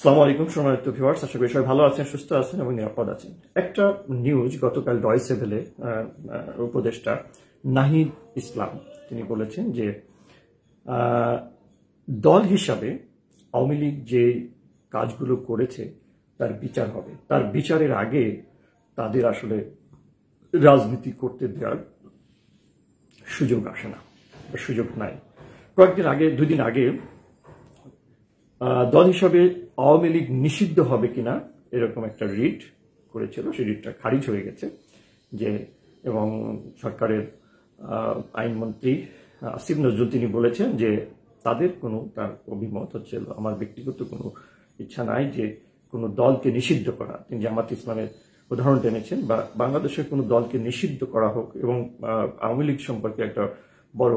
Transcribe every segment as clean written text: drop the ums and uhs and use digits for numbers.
আসসালামু আলাইকুম সম্মানিত ভিউয়ার্স, আশা করি সবাই ভালো আছেন, সুস্থ আছেন এবং নিরাপদ আছেন। একটা নিউজ গতকাল ডয়েচে ভেলে উপদেষ্টা নাহিদ ইসলাম তিনি বলেছেন যে দল হিসাবে আওয়ামী লীগ যে কাজগুলো করেছে তার বিচার হবে, তার বিচারের আগে তাদের আসলে রাজনীতি করতে দেওয়ার সুযোগ আসে না, সুযোগ নাই। কয়েকদিন আগে, 2 দিন আগে দল হিসাবে আওয়ামী লীগ নিষিদ্ধ হবে কিনা এরকম একটা রিট করেছিল, সেই রিটটা খারিজ হয়ে গেছে যে, এবং সরকারের আইনমন্ত্রী আসিফ নজরুল তিনি বলেছেন যে তাদের কোনো, তার অভিমত হচ্ছে, আমার ব্যক্তিগত কোনো ইচ্ছা নাই যে কোনো দলকে নিষিদ্ধ করা। তিনি জামাত ইসলামের উদাহরণ টেনেছেন, বা বাংলাদেশের কোনো দলকে নিষিদ্ধ করা হোক। এবং আওয়ামী লীগ সম্পর্কে একটা বড়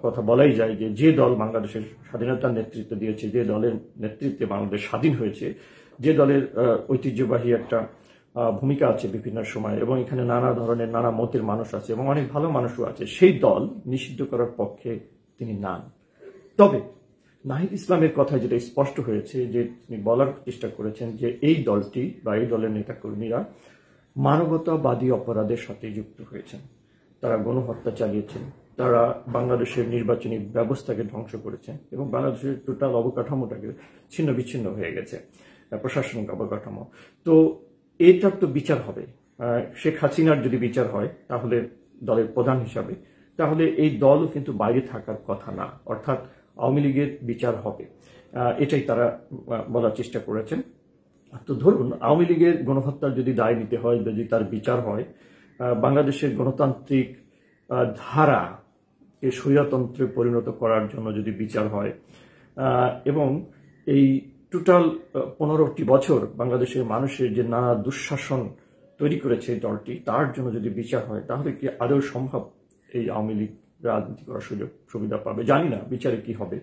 কথা বলাই যায় যে, যে দল বাংলাদেশের স্বাধীনতার নেতৃত্ব দিয়েছে, যে দলের নেতৃত্বে বাংলাদেশ স্বাধীন হয়েছে, যে দলের ঐতিহ্যবাহী একটা ভূমিকা আছে বিভিন্ন সময়, এবং এখানে নানা ধরনের নানা মতের মানুষ আছে এবং অনেক ভালো মানুষও আছে, সেই দল নিষিদ্ধ করার পক্ষে তিনি নান। তবে নাহিদ ইসলামের কথায় যেটা স্পষ্ট হয়েছে যে তিনি বলার চেষ্টা করেছেন যে এই দলটি বা এই দলের নেতাকর্মীরা মানবতাবাদী অপরাধের সাথে যুক্ত হয়েছেন, তারা গণহত্যা চালিয়েছেন, তারা বাংলাদেশের নির্বাচনী ব্যবস্থাকে ধ্বংস করেছেন এবং বাংলাদেশের টোটাল অবকাঠামোটাকে ছিন্ন বিচ্ছিন্ন হয়ে গেছে, প্রশাসনিক অবকাঠামো। তো এটার তো বিচার হবে। শেখ হাসিনার যদি বিচার হয় তাহলে দলের প্রধান হিসাবে, তাহলে এই দলও কিন্তু বাইরে থাকার কথা না, অর্থাৎ আওয়ামী লীগের বিচার হবে, এটাই তারা বলার চেষ্টা করেছেন। তো ধরুন আওয়ামী লীগের গণহত্যার যদি দায় নিতে হয়, যদি তার বিচার হয়, বাংলাদেশের গণতান্ত্রিক ধারাকে স্বৈরতন্ত্রে পরিণত করার জন্য যদি বিচার হয়, এবং এই টোটাল 15টি বছর বাংলাদেশের মানুষের যে নানা দুঃশাসন তৈরি করেছে এই দলটি, তার জন্য যদি বিচার হয়, তাহলে কি আদৌ সম্ভব এই আওয়ামী লীগ রাজনীতি করার সুযোগ সুবিধা পাবে? জানি না বিচারে কি হবে,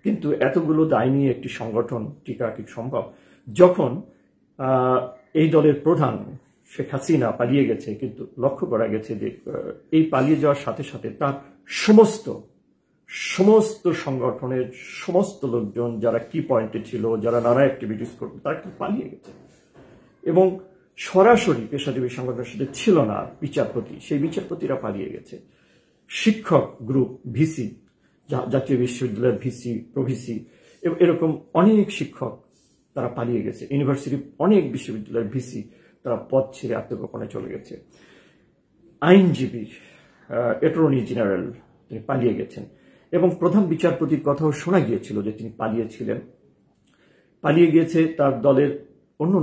কিন্তু এতগুলো দায় নিয়ে একটি সংগঠন টিকা কি সম্ভব? যখন এই দলের প্রধান শেখ হাসিনা পালিয়ে গেছে, কিন্তু লক্ষ্য করা গেছে যে এই পালিয়ে যাওয়ার সাথে সাথে তার সমস্ত সংগঠনের সমস্ত লোকজন যারা কি পয়েন্টে ছিল, যারা নানা অ্যাক্টিভিটিস করতো, তারা কি পালিয়ে গেছে। এবং সরাসরি পেশাজীবী সংগঠনের সাথে ছিল না বিচারপতি, সেই বিচারপতিরা পালিয়ে গেছে। শিক্ষক গ্রুপ, ভিসি, জাতীয় বিশ্ববিদ্যালয়ের ভিসি, প্রভিসি, এরকম অনেক শিক্ষক তারা পালিয়ে গেছে। ইউনিভার্সিটির অনেক বিশ্ববিদ্যালয়ের ভিসি তারা পদ ছেড়ে আত্মগোপনে চলে গেছে। আইনজীবী, অ্যাটর্নি জেনারেল তিনি পালিয়ে গেছেন, এবং প্রধান বিচারপতির কথাও শোনা গিয়েছিল যে তিনি পালিয়েছিলেন। পালিয়ে গিয়েছে তার দলের অন্য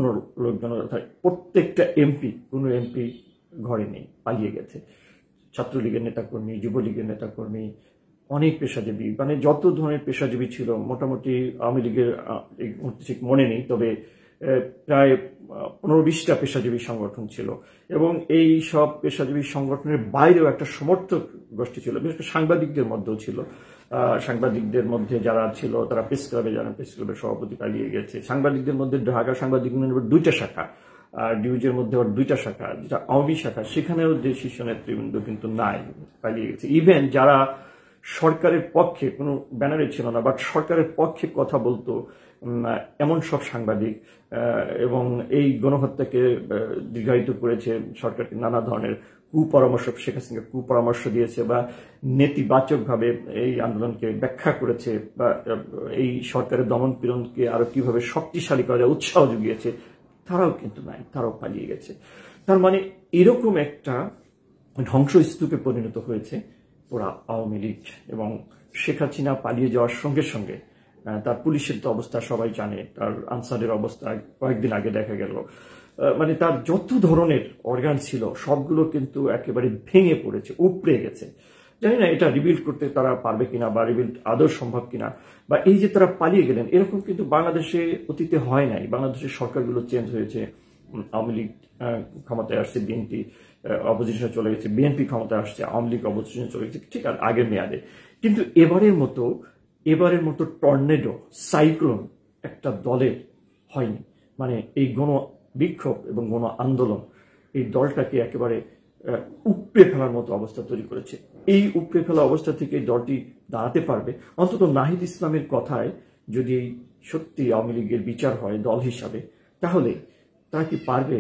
লোকজন, প্রত্যেকটা এমপি, কোনো এমপি ঘরে নেই, পালিয়ে গেছে। ছাত্রলীগের নেতাকর্মী, যুবলীগের নেতাকর্মী, অনেক পেশাজীবী, মানে যত ধরনের পেশাজীবী ছিল মোটামুটি আওয়ামী লীগের ঠিক মনে নেই, তবে প্রায় 15-20টা পেশাজীবী সংগঠন ছিল। এবং এই সব পেশাজীবী সংগঠনের বাইরেও একটা সমর্থক গোষ্ঠী ছিল, বিশেষ করে সাংবাদিকদের মধ্যেও ছিল। সাংবাদিকদের মধ্যে যারা ছিল তারা প্রেস ক্লাবে যারা, প্রেস ক্লাবের সভাপতি পালিয়ে গেছে। সাংবাদিকদের মধ্যে ঢাকা সাংবাদিক ইউনিয়নের 2টা শাখা, আর ডিউজের মধ্যে আবার 2টা শাখা, যেটা আওয়ামী শাখা, সেখানেও যে শীর্ষ নেতৃবৃন্দ কিন্তু নাই, পালিয়ে গেছে। ইভেন যারা সরকারের পক্ষে, কোনো ব্যানারে ছিল না, বাট সরকারের পক্ষে কথা বলতো এমন সব সাংবাদিক, এবং এই গণহত্যাকে দীর্ঘায়িত করেছে সরকারকে নানা ধরনের কুপরামর্শ, শেখ হাসিনা কুপরামর্শ দিয়েছে বা নেতিবাচকভাবে এই আন্দোলনকে ব্যাখ্যা করেছে, বা এই সরকারের দমন পীড়নকে আরো কিভাবে শক্তিশালী করা যায় উৎসাহ জুগিয়েছে, তারাও কিন্তু নাই, তারাও পালিয়ে গেছে। তার মানে এরকম একটা ধ্বংসস্তূপে পরিণত হয়েছে ওরা আওয়ামী লীগ। এবং শেখ হাসিনা পালিয়ে যাওয়ার সঙ্গে সঙ্গে তার পুলিশের তো অবস্থা সবাই জানে, তার আনসারের অবস্থা কয়েকদিন আগে দেখা গেল, মানে তার যত ধরনের অর্গান ছিল সবগুলো কিন্তু একেবারে ভেঙে পড়েছে, উপড়ে গেছে। জানি না এটা রিবিল্ড করতে তারা পারবে কিনা, বা রিবিল্ড আদৌ সম্ভব কিনা, বা এই যে তারা পালিয়ে গেলেন, এরকম কিন্তু বাংলাদেশে অতীতে হয় নাই। বাংলাদেশের সরকারগুলো চেঞ্জ হয়েছে, আওয়ামী লীগ ক্ষমতায় আসছে, বিএনপি অপোজিশনে চলে গেছে, বিএনপি ক্ষমতায় আসছে, আওয়ামী লীগ অপোজিশনে চলে গেছে, ঠিক আছে আগের মেয়াদে। কিন্তু এবারের মতো টর্নেডো, সাইক্লোন একটা দলের হয়নি। মানে এই গণ বিক্ষোভ এবং গণ আন্দোলন এই দলটাকে একেবারে উপড়ে ফেলার মতো অবস্থা তৈরি করেছে। এই উপড়ে ফেলা অবস্থা থেকে এই দলটি দাঁড়াতে পারবে, অন্তত নাহিদ ইসলামের কথায় যদি সত্যি আওয়ামী লীগের বিচার হয় দল হিসাবে, তাহলে তারা কি পারবে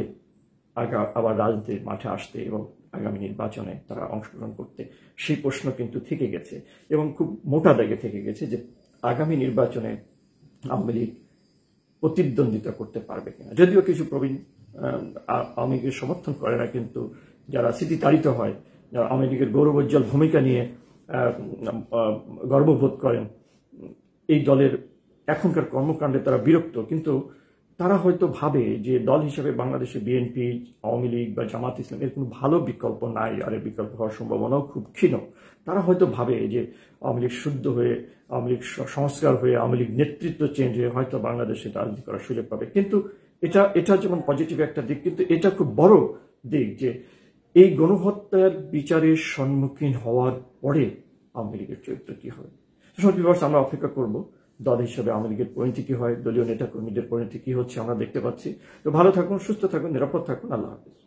আবার রাজনীতির মাঠে আসতে এবং আগামী নির্বাচনে তারা অংশগ্রহণ করতে? সেই প্রশ্ন কিন্তু থেকে গেছে এবং খুব মোটা দাগে থেকে গেছে যে আগামী নির্বাচনে আওয়ামী লীগ প্রতিদ্বন্দ্বিতা করতে পারবে কিনা। যদিও কিছু প্রবীণ আওয়ামী লীগের সমর্থন করে না, কিন্তু যারা স্মৃতিতাড়িত হয়, যারা আওয়ামী লীগের গৌরবোজ্জ্বল ভূমিকা নিয়ে গর্ববোধ করেন, এই দলের এখনকার কর্মকাণ্ডে তারা বিরক্ত, কিন্তু তারা হয়তো ভাবে যে দল হিসেবে বাংলাদেশে বিএনপি, আওয়ামী লীগ বা জামাত ইসলাম এর কোনো ভালো বিকল্প নাই, আর এর বিকল্প হওয়ার সম্ভাবনাও খুব ক্ষীণ। তারা হয়তো ভাবে যে আওয়ামী লীগ শুদ্ধ হয়ে, আওয়ামী লীগ সংস্কার হয়ে, আওয়ামী লীগ নেতৃত্ব চেঞ্জ হয়ে হয়তো বাংলাদেশে রাজনীতি করার সুযোগ পাবে। কিন্তু এটা যেমন পজিটিভ একটা দিক, কিন্তু এটা খুব বড় দিক যে এই গণহত্যার বিচারের সম্মুখীন হওয়ার পরে আওয়ামী লীগের চরিত্র কি হবে। আমরা অপেক্ষা করব দল হিসেবে আওয়ামী লীগের পরিণতি কি হয়, দলীয় নেতা কর্মীদের পরিণতি কি হচ্ছে আমরা দেখতে পাচ্ছি। তো ভালো থাকুন, সুস্থ থাকুন, নিরাপদ থাকুন। আল্লাহ হাফেজ।